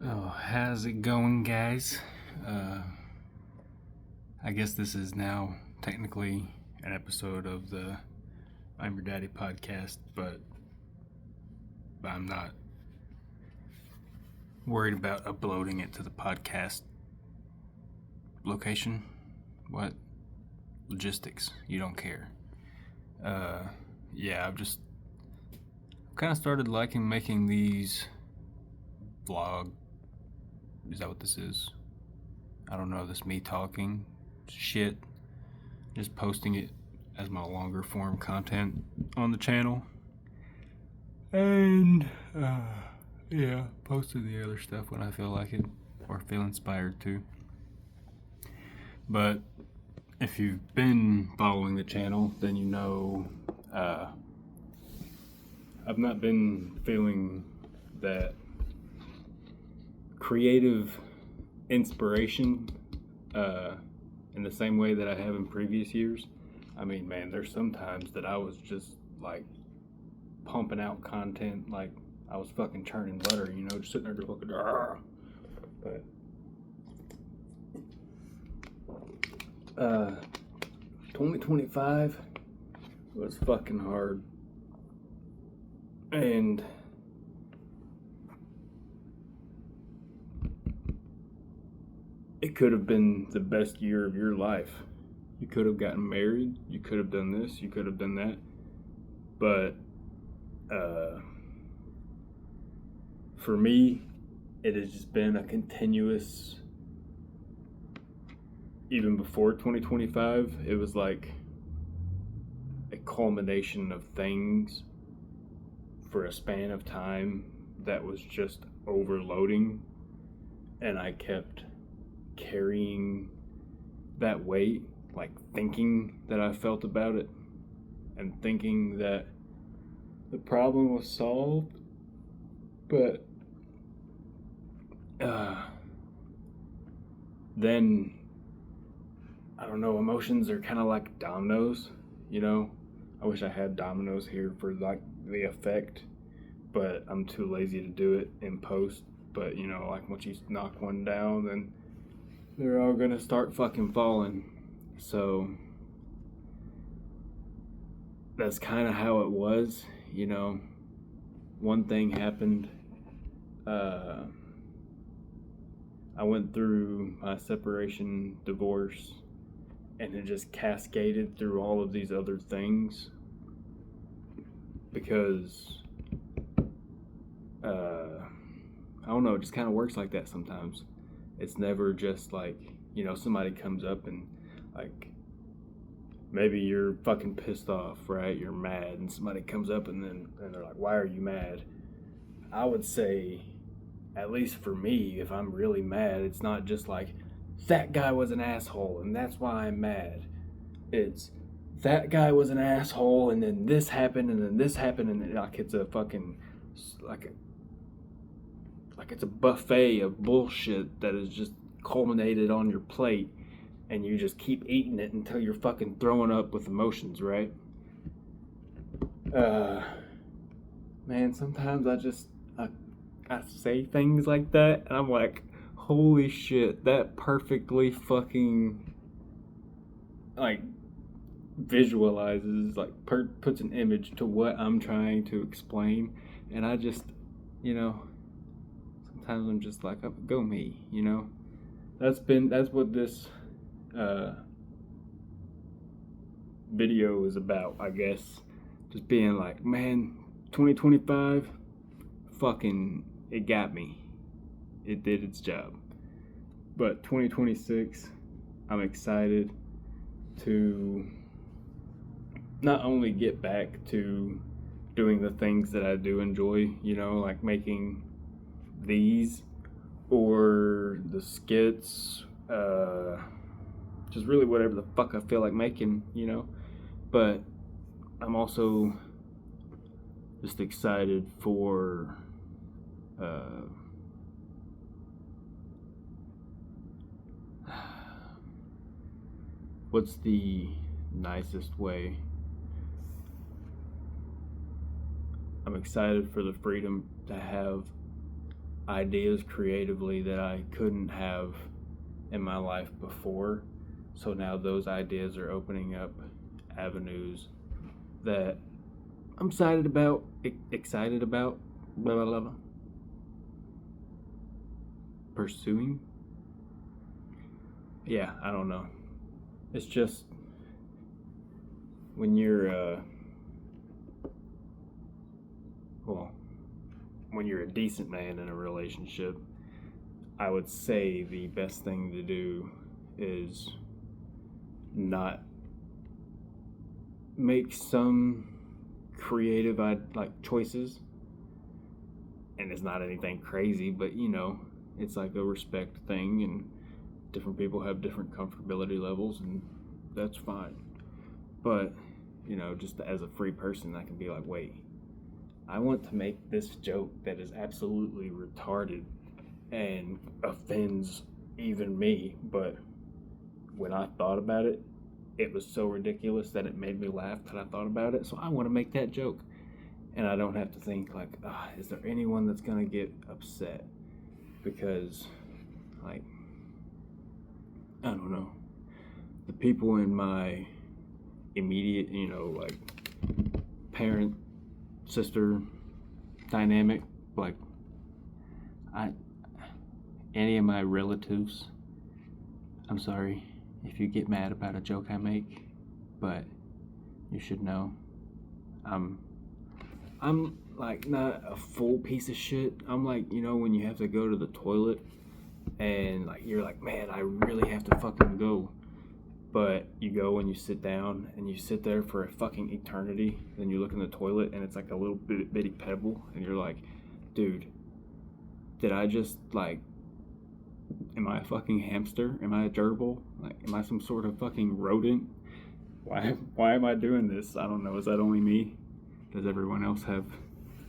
Oh, how's it going, guys? I guess this is now technically an episode of the I'm Your Daddy podcast, but I'm not worried about uploading it to the podcast location. What? Logistics. You don't care. Yeah, I've just kind of started liking making these vlog. Is that what this is? I don't know, this me talking shit. Just posting it as my longer form content on the channel. And, yeah, posting the other stuff when I feel like it or feel inspired to. But if you've been following the channel, then you know I've not been feeling that creative inspiration in the same way that I have in previous years. I mean, man, there's some times that I was just like pumping out content like I was fucking churning butter, just sitting there just looking. But 2025 was fucking hard, and it could have been the best year of your life. You could have gotten married, you could have done this, you could have done that, but for me, it has just been a continuous, even before 2025, it was like a culmination of things for a span of time that was just overloading, and I kept carrying that weight, like thinking that I felt about it and thinking that the problem was solved, but then I don't know, emotions are kind of like dominoes, I wish I had dominoes here for like the effect, but I'm too lazy to do it in post. But like once you knock one down, then they're all gonna start fucking falling. So that's kind of how it was, One thing happened. I went through my separation, divorce, and it just cascaded through all of these other things because I don't know, it just kind of works like that sometimes. It's never just like, somebody comes up and like maybe you're fucking pissed off, right? You're mad, and somebody comes up and they're like, "Why are you mad?" I would say, at least for me, if I'm really mad, it's not just like that guy was an asshole and that's why I'm mad. It's that guy was an asshole and then this happened and then this happened, and like it's a fucking like it's a buffet of bullshit that is just culminated on your plate, and you just keep eating it until you're fucking throwing up with emotions, right? Man, sometimes I say things like that, and I'm like, holy shit, that perfectly fucking like visualizes, like puts an image to what I'm trying to explain, and I just, sometimes I'm just like, go me, That's what this video is about, I guess. Just being like, man, 2025, fucking, it got me. It did its job. But 2026, I'm excited to not only get back to doing the things that I do enjoy, like making these or the skits, just really whatever the fuck I feel like making, But I'm also just excited for what's the nicest way? I'm excited for the freedom to have ideas creatively that I couldn't have in my life before. So now those ideas are opening up avenues that I'm excited about, blah, blah, blah, blah, pursuing. Yeah, I don't know. It's just when you're, well, when you're a decent man in a relationship, I would say the best thing to do is not make some creative like choices, and it's not anything crazy, but it's like a respect thing, and different people have different comfortability levels, and that's fine. But just as a free person, I can be like, wait, I want to make this joke that is absolutely retarded and offends even me, but when I thought about it, it was so ridiculous that it made me laugh that I thought about it, so I want to make that joke. And I don't have to think like, is there anyone that's gonna get upset? Because, like, I don't know, the people in my immediate, like, parent sister dynamic, like, any of my relatives, I'm sorry if you get mad about a joke I make, but you should know I'm like not a full piece of shit. I'm like, when you have to go to the toilet and like you're like, man, I really have to fucking go, but you go and you sit down and you sit there for a fucking eternity, then you look in the toilet and it's like a little bitty pebble, and you're like, dude, did I just like, am I a fucking hamster? Am I a gerbil? Like, am I some sort of fucking rodent? Why am I doing this? I don't know. Is that only me? Does everyone else have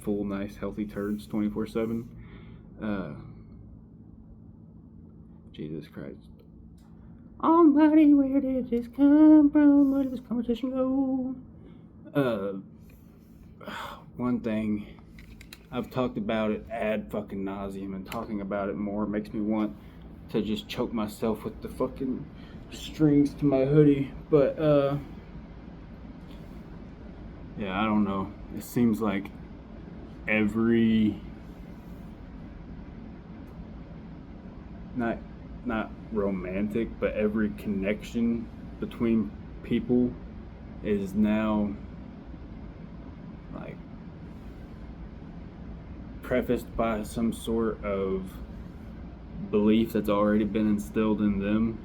full, nice, healthy turds 24/7? Jesus Christ. Almighty, where did this come from? Where did this conversation go? One thing, I've talked about it ad fucking nauseum, and talking about it more makes me want to just choke myself with the fucking strings to my hoodie, but yeah, I don't know. It seems like every not romantic, but every connection between people is now like prefaced by some sort of belief that's already been instilled in them,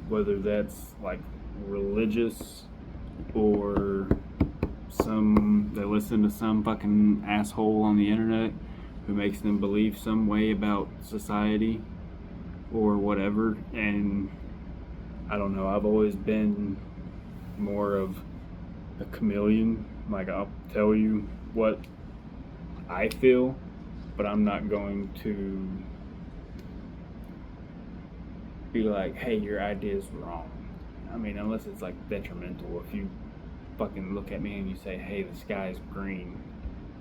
whether that's like religious or they listen to some fucking asshole on the internet who makes them believe some way about society or whatever. And I don't know, I've always been more of a chameleon. Like, I'll tell you what I feel, but I'm not going to be like, hey, your idea's wrong. I mean, unless it's like detrimental. If you fucking look at me and you say, hey, the sky's green,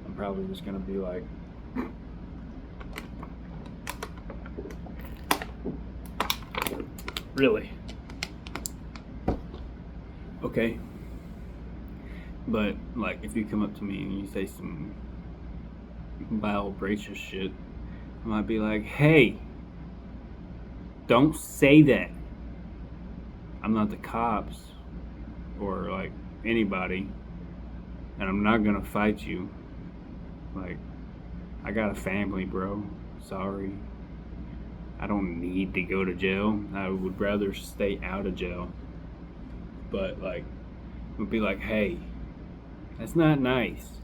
I'm probably just gonna be like, really? Okay. But like, if you come up to me and you say some vile, racist shit, I might be like, hey, don't say that. I'm not the cops or like anybody, and I'm not gonna fight you. Like, I got a family, bro. Sorry. I don't need to go to jail. I would rather stay out of jail. But like, it would be like, hey, that's not nice.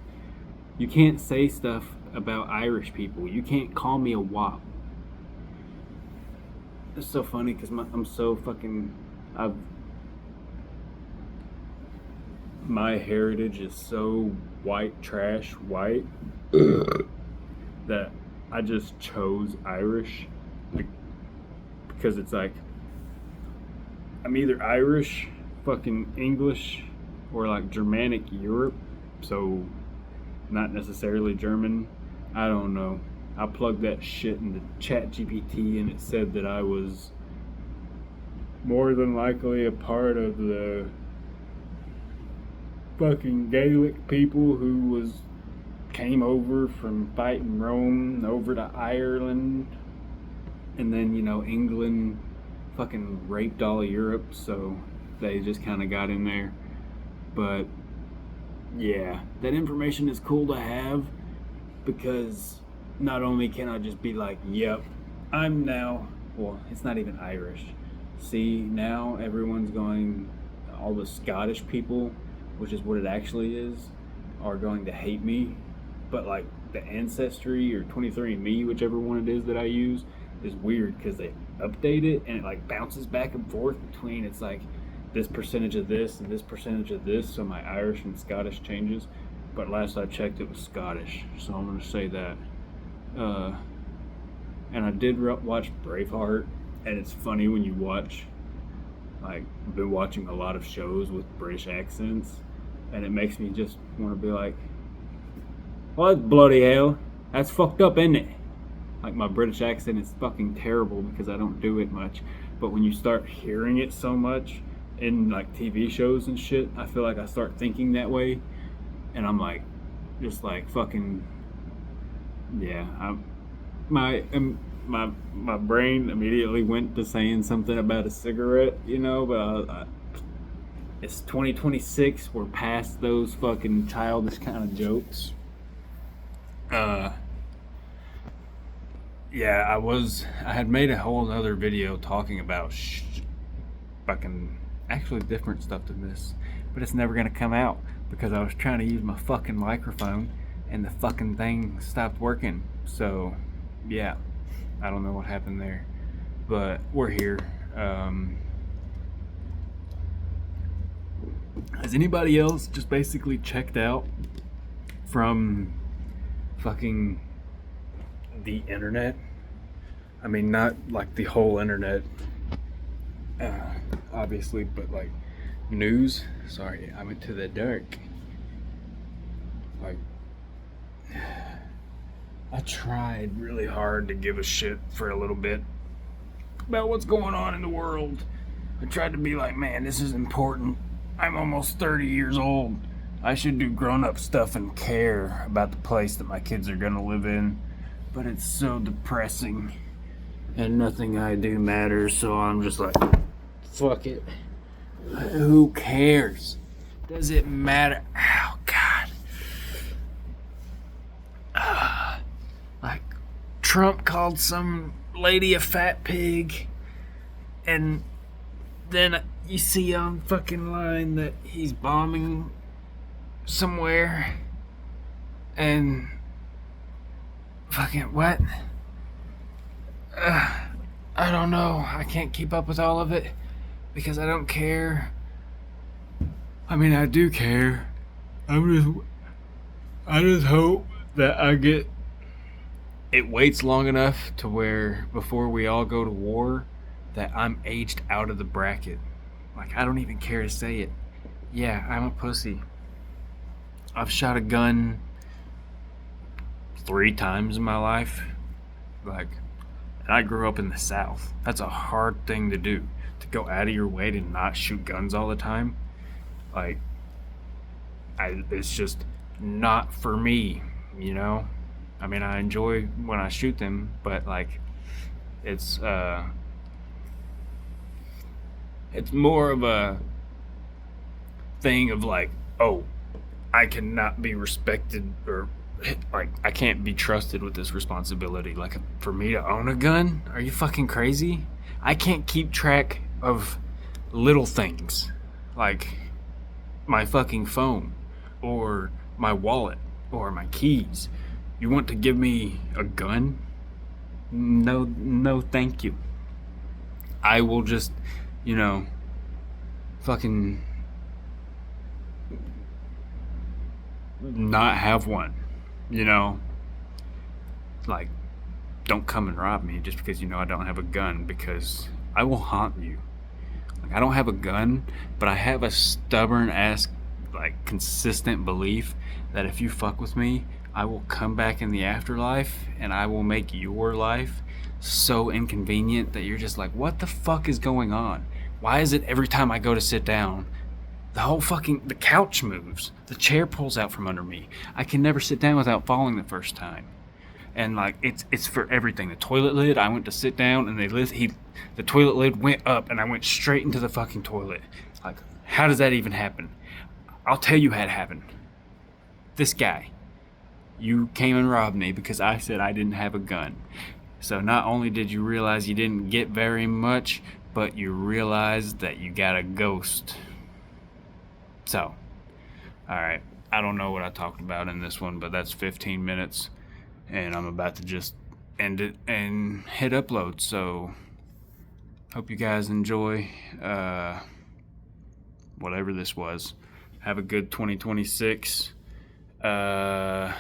You can't say stuff about Irish people. You can't call me a wop. It's so funny because I'm so fucking, my heritage is so white trash white that I just chose Irish because it's like, I'm either Irish, fucking English, or like Germanic Europe, so not necessarily German. I don't know. I plugged that shit into ChatGPT and it said that I was more than likely a part of the fucking Gaelic people who came over from fighting Rome over to Ireland, and then England fucking raped all of Europe, so they just kind of got in there. But yeah, that information is cool to have, because not only can I just be like, yep, I'm now, well, it's not even Irish. See, now everyone's going, all the Scottish people, which is what it actually is, are going to hate me. But like the Ancestry or 23andMe, whichever one it is that I use, is weird because they update it and it like bounces back and forth between, it's like this percentage of this and this percentage of this, so my Irish and Scottish changes. But last I checked, it was Scottish, so I'm going to say that. And I did watch Braveheart, and it's funny when you watch, like, I've been watching a lot of shows with British accents, and it makes me just want to be like, what bloody hell? That's fucked up, isn't it? Like, my British accent is fucking terrible because I don't do it much. But when you start hearing it so much in, like, TV shows and shit, I feel like I start thinking that way. And I'm like, just like fucking, yeah. My brain immediately went to saying something about a cigarette, but it's 2026. We're past those fucking childish kind of jokes. Yeah, I had made a whole other video talking about fucking actually different stuff than this, but it's never gonna come out because I was trying to use my fucking microphone and the fucking thing stopped working. So yeah, I don't know what happened there, but we're here. Has anybody else just basically checked out from fucking the internet? I mean, not like the whole internet, obviously, but like news. Sorry, I went to the dark. Like, I tried really hard to give a shit for a little bit about what's going on in the world. I tried to be like, man, this is important. I'm almost 30 years old. I should do grown-up stuff and care about the place that my kids are gonna live in. But it's so depressing, and nothing I do matters, so I'm just like, fuck it. Who cares? Does it matter? Oh, God. Like, Trump called some lady a fat pig, and then you see on fucking line that he's bombing somewhere, and fucking what? I don't know. I can't keep up with all of it because I don't care. I mean, I do care. I just hope that it waits long enough to where before we all go to war that I'm aged out of the bracket. Like, I don't even care to say it. Yeah, I'm a pussy. I've shot a gun 3 times in my life. Like, and I grew up in the South. That's a hard thing to do, to go out of your way to not shoot guns all the time. Like, it's just not for me, I mean, I enjoy when I shoot them, but like, it's more of a thing of like, oh, I cannot be respected, or like, I can't be trusted with this responsibility. Like, for me to own a gun? Are you fucking crazy? I can't keep track of little things like my fucking phone or my wallet or my keys. You want to give me a gun? No, thank you. I will just, fucking not have one, like, don't come and rob me just because I don't have a gun, because I will haunt you. Like, I don't have a gun, but I have a stubborn ass, like, consistent belief that if you fuck with me, I will come back in the afterlife and I will make your life so inconvenient that you're just like, what the fuck is going on? Why is it every time I go to sit down, the couch moves, the chair pulls out from under me? I can never sit down without falling the first time. And like it's for everything. The toilet lid, I went to sit down and the toilet lid went up and I went straight into the fucking toilet. Like, how does that even happen? I'll tell you how it happened. This guy, you came and robbed me because I said I didn't have a gun. So not only did you realize you didn't get very much, but you realized that you got a ghost. So, alright, I don't know what I talked about in this one, but that's 15 minutes, and I'm about to just end it and hit upload. So, hope you guys enjoy whatever this was. Have a good 2026. Bye.